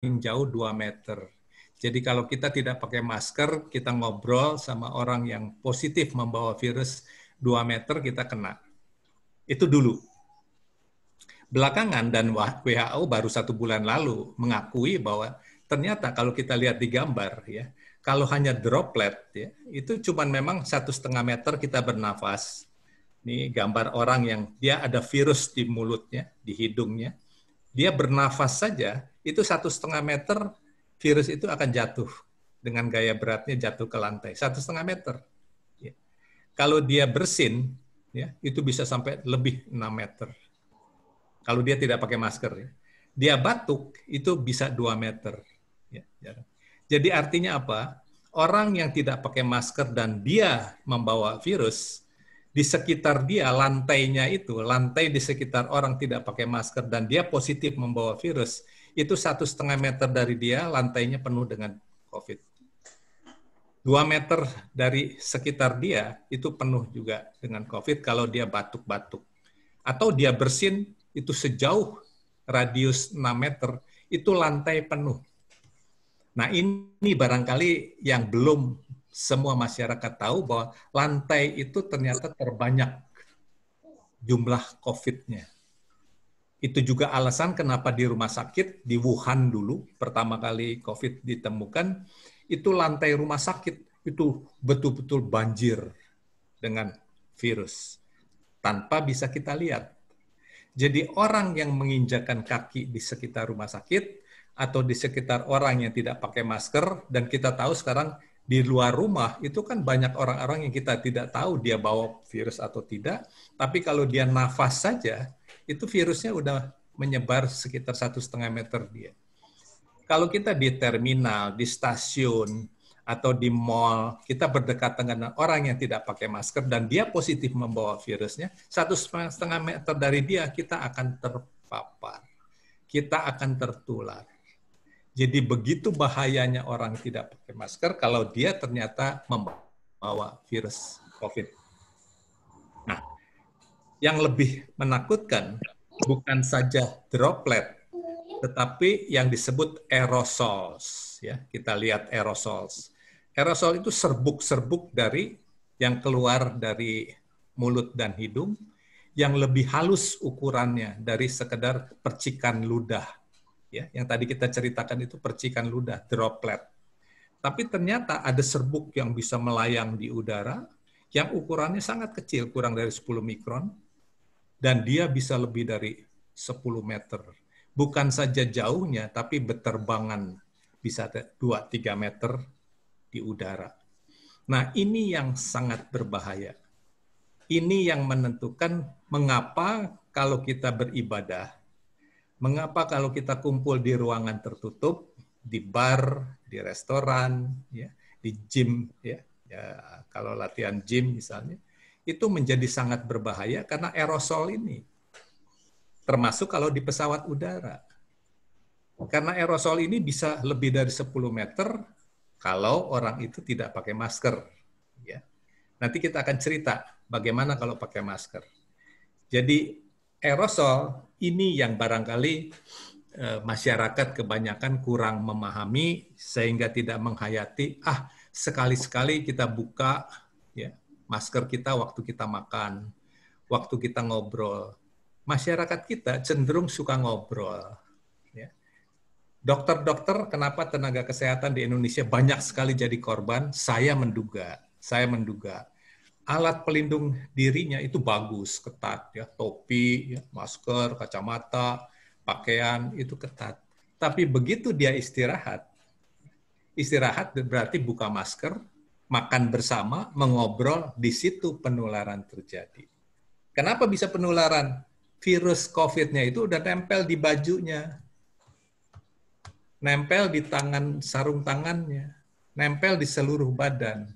jauh 2 meter. Jadi kalau kita tidak pakai masker, kita ngobrol sama orang yang positif membawa virus 2 meter, kita kena. Itu dulu. Belakangan, dan WHO baru 1 bulan lalu mengakui bahwa ternyata kalau kita lihat di gambar, ya, kalau hanya droplet, ya, itu cuma memang 1,5 meter kita bernafas. Ini gambar orang yang dia ada virus di mulutnya, di hidungnya. Dia bernafas saja, itu 1,5 meter virus itu akan jatuh dengan gaya beratnya jatuh ke lantai 1,5 meter. Ya. Kalau dia bersin, ya, itu bisa sampai lebih 6 meter. Kalau dia tidak pakai masker, ya. Dia batuk itu bisa 2 meter. Ya. Jadi artinya apa? Orang yang tidak pakai masker dan dia membawa virus, di sekitar dia, lantainya itu, lantai di sekitar orang tidak pakai masker dan dia positif membawa virus, itu 1,5 meter dari dia, lantainya penuh dengan COVID. 2 meter dari sekitar dia, itu penuh juga dengan COVID kalau dia batuk-batuk. Atau dia bersin, itu sejauh radius 6 meter, itu lantai penuh. Nah ini barangkali yang belum semua masyarakat tahu bahwa lantai itu ternyata terbanyak jumlah COVID-nya. Itu juga alasan kenapa di rumah sakit, di Wuhan dulu, pertama kali COVID ditemukan, itu lantai rumah sakit, itu betul-betul banjir dengan virus. Tanpa bisa kita lihat. Jadi orang yang menginjakan kaki di sekitar rumah sakit, atau di sekitar orang yang tidak pakai masker, dan kita tahu sekarang di luar rumah itu kan banyak orang-orang yang kita tidak tahu dia bawa virus atau tidak, tapi kalau dia nafas saja, itu virusnya udah menyebar sekitar 1,5 meter dia. Kalau kita di terminal, di stasiun, atau di mall, kita berdekatan dengan orang yang tidak pakai masker dan dia positif membawa virusnya, 1,5 meter dari dia kita akan terpapar, kita akan tertular. Jadi begitu bahayanya orang tidak pakai masker kalau dia ternyata membawa virus COVID. Nah, yang lebih menakutkan bukan saja droplet, tetapi yang disebut aerosols. Ya, kita lihat aerosols. Aerosol itu serbuk-serbuk dari yang keluar dari mulut dan hidung, yang lebih halus ukurannya dari sekedar percikan ludah. Ya, yang tadi kita ceritakan itu percikan ludah, droplet. Tapi ternyata ada serbuk yang bisa melayang di udara, yang ukurannya sangat kecil, kurang dari 10 mikron, dan dia bisa lebih dari 10 meter. Bukan saja jauhnya, tapi berterbangan bisa 2-3 meter di udara. Nah, ini yang sangat berbahaya. Ini yang menentukan mengapa kalau kita beribadah, mengapa kalau kita kumpul di ruangan tertutup, di bar, di restoran, ya, di gym, ya, kalau latihan gym misalnya, itu menjadi sangat berbahaya karena aerosol ini. Termasuk kalau di pesawat udara. Karena aerosol ini bisa lebih dari 10 meter kalau orang itu tidak pakai masker. Ya. Nanti kita akan cerita bagaimana kalau pakai masker. Jadi aerosol ini yang barangkali masyarakat kebanyakan kurang memahami sehingga tidak menghayati, sekali-sekali kita buka ya, masker kita waktu kita makan, waktu kita ngobrol. Masyarakat kita cenderung suka ngobrol. Ya. Dokter-dokter, kenapa tenaga kesehatan di Indonesia banyak sekali jadi korban? Saya menduga alat pelindung dirinya itu bagus, ketat, ya, topi, ya, masker, kacamata, pakaian itu ketat. Tapi begitu dia istirahat berarti buka masker, makan bersama, mengobrol, di situ penularan terjadi. Kenapa bisa penularan? Virus COVID-nya itu udah nempel di bajunya, nempel di tangan, sarung tangannya, nempel di seluruh badan.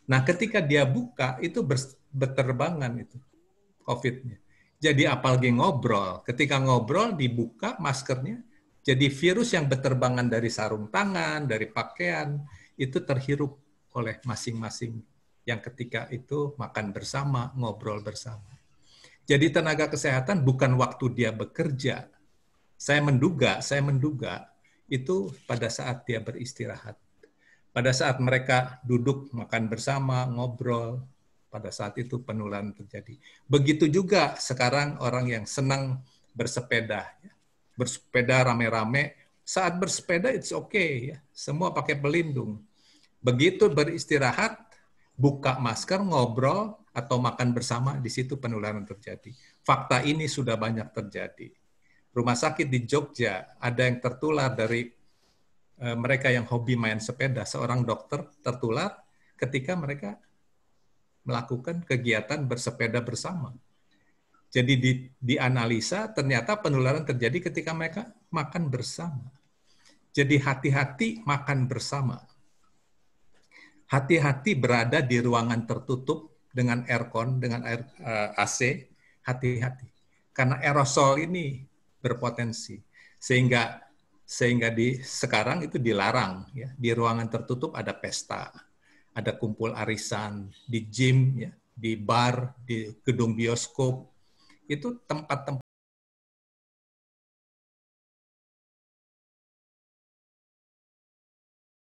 Nah, ketika dia buka, itu berterbangan itu COVID-nya. Jadi apalagi ngobrol. Ketika ngobrol, dibuka maskernya, jadi virus yang berterbangan dari sarung tangan, dari pakaian, itu terhirup oleh masing-masing yang ketika itu makan bersama, ngobrol bersama. Jadi tenaga kesehatan bukan waktu dia bekerja. Saya menduga itu pada saat dia beristirahat. Pada saat mereka duduk makan bersama, ngobrol, pada saat itu penularan terjadi. Begitu juga sekarang orang yang senang bersepeda. Bersepeda rame-rame, saat bersepeda it's okay, ya. Semua pakai pelindung. Begitu beristirahat, buka masker, ngobrol, atau makan bersama, di situ penularan terjadi. Fakta ini sudah banyak terjadi. Rumah sakit di Jogja ada yang tertular dari mereka yang hobi main sepeda. Seorang dokter tertular ketika mereka melakukan kegiatan bersepeda bersama. Jadi dianalisa ternyata penularan terjadi ketika mereka makan bersama. Jadi hati-hati makan bersama. Hati-hati berada di ruangan tertutup dengan aircon, dengan air AC, hati-hati. Karena aerosol ini berpotensi. Sehingga sekarang itu dilarang, ya. Di ruangan tertutup ada pesta, ada kumpul arisan, di gym, ya, di bar, di gedung bioskop, itu tempat-tempat